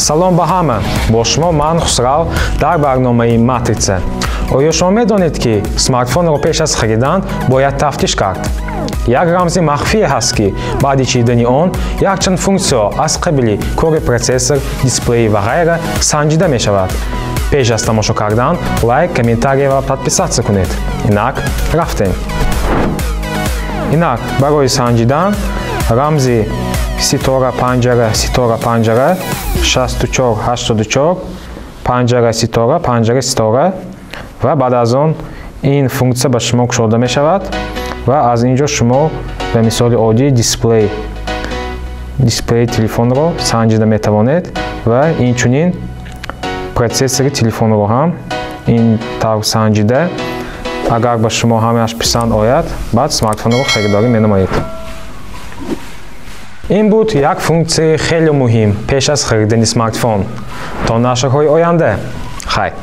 салом ба ҳама. Бо шумо ман Хусрав дар барномаи Матрица. оё шумо медонед ки смартфонро пеш аз харидан бояд тафтиш кард? як рамзи махфие ҳаст ки баъди чидани он якчанд функсияҳо аз қабили кори процессор, дисплей ва ғайра санҷида мешавад. пеш аз тамошо кардан лайк, комментарий ва подписатсия кунед. инак рафтем. инак барои санҷидан рамзи ситора панҷара 6484 панҷара ва баъд аз он ин функсия ба шумо кушода мешавад ва аз инҷо шумо ба мисоли оддӣ дисплеи телефонро санҷида метавонед ва инчунин процессори телефонро ҳам ин тавр санҷида агар ба шумо ҳамааш писанд ояд баъд смартфонро харидорӣ менамоед. ин буд як функсияи хеле муҳим пеш аз харидани смартфон. то нашрҳои оянда. хайр.